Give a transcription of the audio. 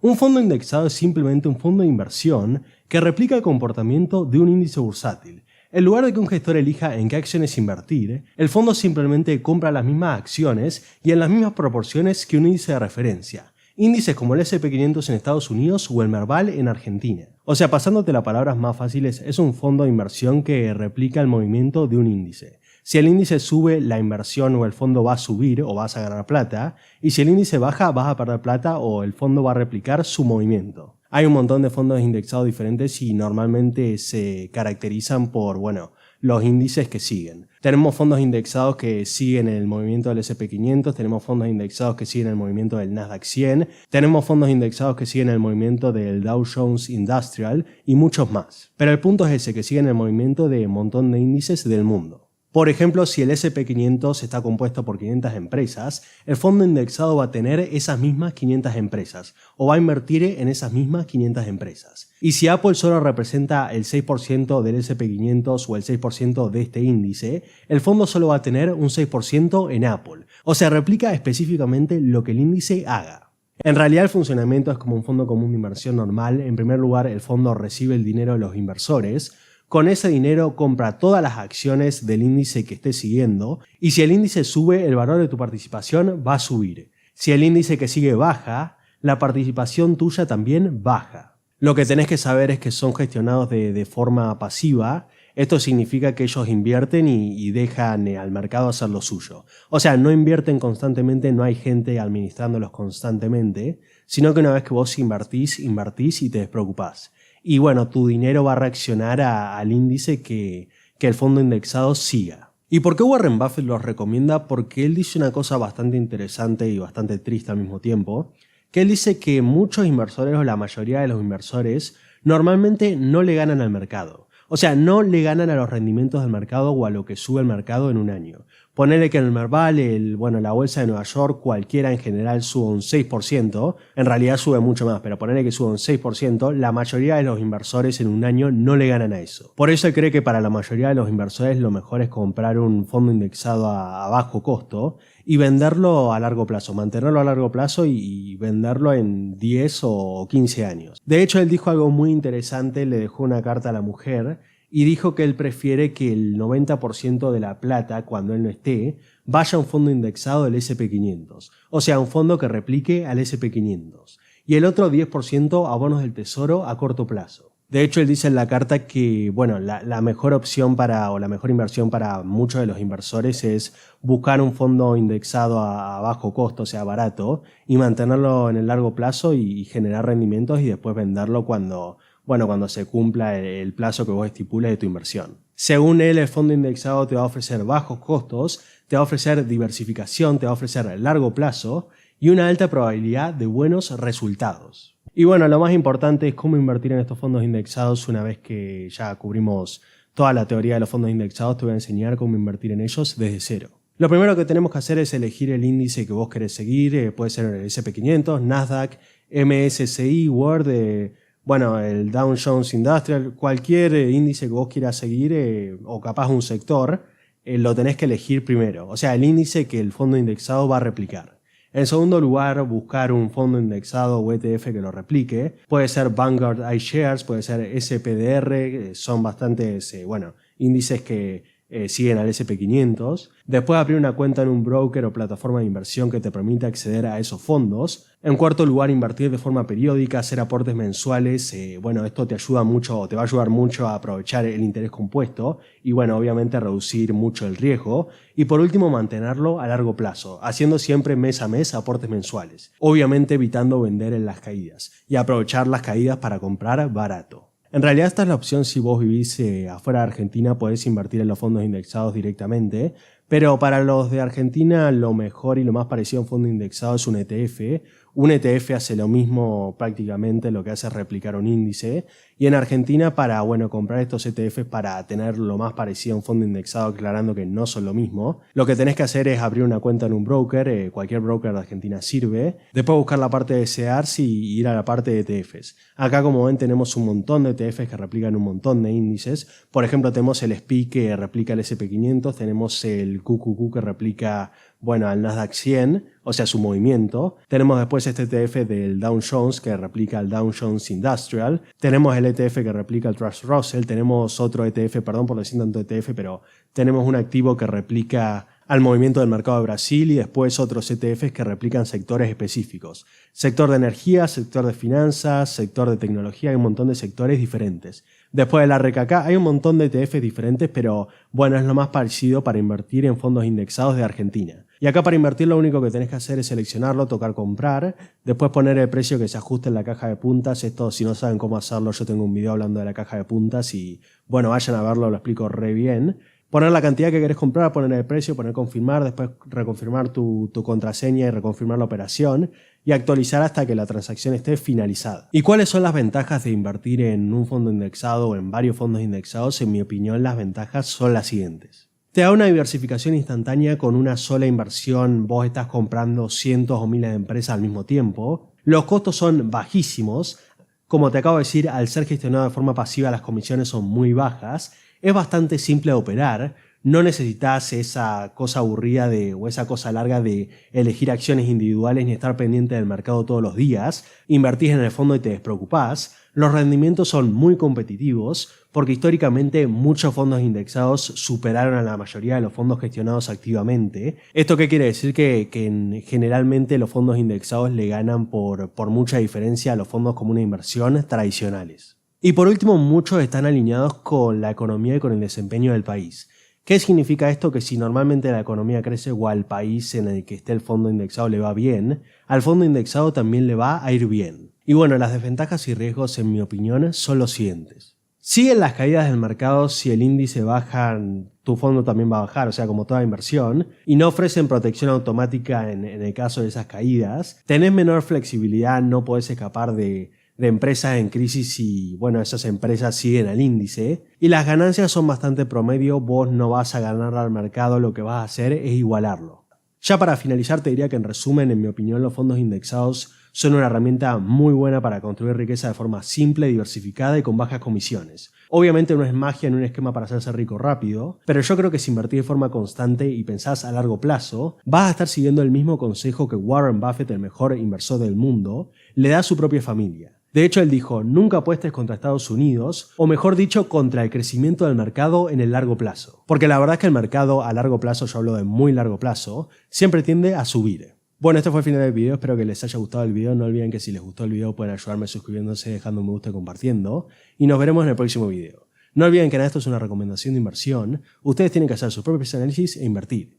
Un fondo indexado es simplemente un fondo de inversión que replica el comportamiento de un índice bursátil. En lugar de que un gestor elija en qué acciones invertir, el fondo simplemente compra las mismas acciones y en las mismas proporciones que un índice de referencia. Índices como el S&P 500 en Estados Unidos o el Merval en Argentina. O sea, pasándote las palabras más fáciles, es un fondo de inversión que replica el movimiento de un índice. Si el índice sube, la inversión o el fondo va a subir o vas a ganar plata, y si el índice baja, vas a perder plata o el fondo va a replicar su movimiento. Hay un montón de fondos indexados diferentes y normalmente se caracterizan por, los índices que siguen. Tenemos fondos indexados que siguen el movimiento del S&P 500, tenemos fondos indexados que siguen el movimiento del Nasdaq 100, tenemos fondos indexados que siguen el movimiento del Dow Jones Industrial y muchos más. Pero el punto es ese, que siguen el movimiento de un montón de índices del mundo. Por ejemplo, si el S&P 500 está compuesto por 500 empresas, el fondo indexado va a tener esas mismas 500 empresas o va a invertir en esas mismas 500 empresas. Y si Apple solo representa el 6% del S&P 500 o el 6% de este índice, el fondo solo va a tener un 6% en Apple. O sea, replica específicamente lo que el índice haga. En realidad el funcionamiento es como un fondo común de inversión normal. En primer lugar, el fondo recibe el dinero de los inversores. Con ese dinero compra todas las acciones del índice que esté siguiendo y si el índice sube, el valor de tu participación va a subir. Si el índice que sigue baja, la participación tuya también baja. Lo que tenés que saber es que son gestionados de forma pasiva. Esto significa que ellos invierten y dejan al mercado hacer lo suyo. O sea, no invierten constantemente, no hay gente administrándolos constantemente, sino que una vez que vos invertís y te despreocupás. Y tu dinero va a reaccionar al índice que el fondo indexado siga. ¿Y por qué Warren Buffett los recomienda? Porque él dice una cosa bastante interesante y bastante triste al mismo tiempo, que él dice que muchos inversores o la mayoría de los inversores normalmente no le ganan al mercado. O sea, no le ganan a los rendimientos del mercado o a lo que sube el mercado en un año. Ponele que en el Merval, la bolsa de Nueva York, cualquiera en general sube un 6%, en realidad sube mucho más, pero ponele que sube un 6%, la mayoría de los inversores en un año no le ganan a eso. Por eso él cree que para la mayoría de los inversores lo mejor es comprar un fondo indexado a bajo costo y venderlo a largo plazo, mantenerlo a largo plazo y venderlo en 10 o 15 años. De hecho, él dijo algo muy interesante, le dejó una carta a la mujer y dijo que él prefiere que el 90% de la plata, cuando él no esté, vaya a un fondo indexado del S&P 500. O sea, un fondo que replique al S&P 500. Y el otro 10% a bonos del tesoro a corto plazo. De hecho, él dice en la carta que la mejor opción la mejor inversión para muchos de los inversores es buscar un fondo indexado a bajo costo, o sea, barato, y mantenerlo en el largo plazo y generar rendimientos y después venderlo cuando se cumpla el plazo que vos estipules de tu inversión. Según él, el fondo indexado te va a ofrecer bajos costos, te va a ofrecer diversificación, te va a ofrecer largo plazo y una alta probabilidad de buenos resultados. Y lo más importante es cómo invertir en estos fondos indexados. Una vez que ya cubrimos toda la teoría de los fondos indexados, te voy a enseñar cómo invertir en ellos desde cero. Lo primero que tenemos que hacer es elegir el índice que vos querés seguir. Puede ser el S&P 500, Nasdaq, MSCI, World, el Dow Jones Industrial, cualquier índice que vos quieras seguir o capaz un sector, lo tenés que elegir primero. O sea, el índice que el fondo indexado va a replicar. En segundo lugar, buscar un fondo indexado o ETF que lo replique. Puede ser Vanguard iShares, puede ser SPDR, son bastantes índices que siguen al S&P 500. Después abrir una cuenta en un broker o plataforma de inversión que te permita acceder a esos fondos. En cuarto lugar, invertir de forma periódica, hacer aportes mensuales. Esto te ayuda mucho o te va a ayudar mucho a aprovechar el interés compuesto y obviamente reducir mucho el riesgo. Y por último, mantenerlo a largo plazo, haciendo siempre mes a mes aportes mensuales. Obviamente evitando vender en las caídas y aprovechar las caídas para comprar barato. En realidad esta es la opción si vos vivís afuera de Argentina, podés invertir en los fondos indexados directamente, pero para los de Argentina lo mejor y lo más parecido a un fondo indexado es un ETF. Un ETF hace lo mismo prácticamente, lo que hace es replicar un índice. Y en Argentina para comprar estos ETFs para tener lo más parecido a un fondo indexado, aclarando que no son lo mismo, lo que tenés que hacer es abrir una cuenta en un broker, cualquier broker de Argentina sirve. Después buscar la parte de SEARS y ir a la parte de ETFs. Acá, como ven, tenemos un montón de ETFs que replican un montón de índices. Por ejemplo, tenemos el SPY que replica el S&P 500, tenemos el QQQ que replica bueno, al Nasdaq 100, o sea, su movimiento. Tenemos después este ETF del Dow Jones que replica el Dow Jones Industrial. Tenemos el ETF que replica el Trust Russell. Tenemos otro ETF, perdón por decir tanto ETF, pero tenemos un activo que replica al movimiento del mercado de Brasil y después otros ETFs que replican sectores específicos. Sector de energía, sector de finanzas, sector de tecnología, hay un montón de sectores diferentes. Después del RKK hay un montón de ETFs diferentes, pero bueno, es lo más parecido para invertir en fondos indexados de Argentina. Y acá para invertir lo único que tenés que hacer es seleccionarlo, tocar comprar, después poner el precio que se ajuste en la caja de puntas. Esto, si no saben cómo hacerlo, yo tengo un video hablando de la caja de puntas y bueno, vayan a verlo, lo explico re bien. Poner la cantidad que querés comprar, poner el precio, poner confirmar, después reconfirmar tu contraseña y reconfirmar la operación y actualizar hasta que la transacción esté finalizada. ¿Y cuáles son las ventajas de invertir en un fondo indexado o en varios fondos indexados? En mi opinión, las ventajas son las siguientes. Te da una diversificación instantánea con una sola inversión. Vos estás comprando cientos o miles de empresas al mismo tiempo. Los costos son bajísimos. Como te acabo de decir, al ser gestionado de forma pasiva, las comisiones son muy bajas. Es bastante simple de operar, no necesitas esa cosa aburrida o esa cosa larga de elegir acciones individuales ni estar pendiente del mercado todos los días. Invertís en el fondo y te despreocupás. Los rendimientos son muy competitivos porque históricamente muchos fondos indexados superaron a la mayoría de los fondos gestionados activamente. ¿Esto qué quiere decir? Que generalmente los fondos indexados le ganan por mucha diferencia a los fondos como una inversión tradicionales. Y por último, muchos están alineados con la economía y con el desempeño del país. ¿Qué significa esto? Que si normalmente la economía crece o al país en el que esté el fondo indexado le va bien, al fondo indexado también le va a ir bien. Y bueno, las desventajas y riesgos, en mi opinión, son los siguientes. Siguen las caídas del mercado. Si el índice baja, tu fondo también va a bajar, o sea, como toda inversión, y no ofrecen protección automática en el caso de esas caídas. Tenés menor flexibilidad, no podés escapar de empresas en crisis y bueno, esas empresas siguen al índice y las ganancias son bastante promedio. Vos no vas a ganar al mercado, lo que vas a hacer es igualarlo. Ya para finalizar te diría que en resumen, en mi opinión, los fondos indexados son una herramienta muy buena para construir riqueza de forma simple, diversificada y con bajas comisiones. Obviamente no es magia ni un esquema para hacerse rico rápido, pero yo creo que si invertís de forma constante y pensás a largo plazo, vas a estar siguiendo el mismo consejo que Warren Buffett, el mejor inversor del mundo, le da a su propia familia. De hecho, él dijo, nunca apuestes contra Estados Unidos, o mejor dicho, contra el crecimiento del mercado en el largo plazo. Porque la verdad es que el mercado a largo plazo, yo hablo de muy largo plazo, siempre tiende a subir. Bueno, este fue el final del video, espero que les haya gustado el video. No olviden que si les gustó el video pueden ayudarme suscribiéndose, dejando un me gusta y compartiendo. Y nos veremos en el próximo video. No olviden que nada, esto es una recomendación de inversión. Ustedes tienen que hacer sus propios análisis e invertir.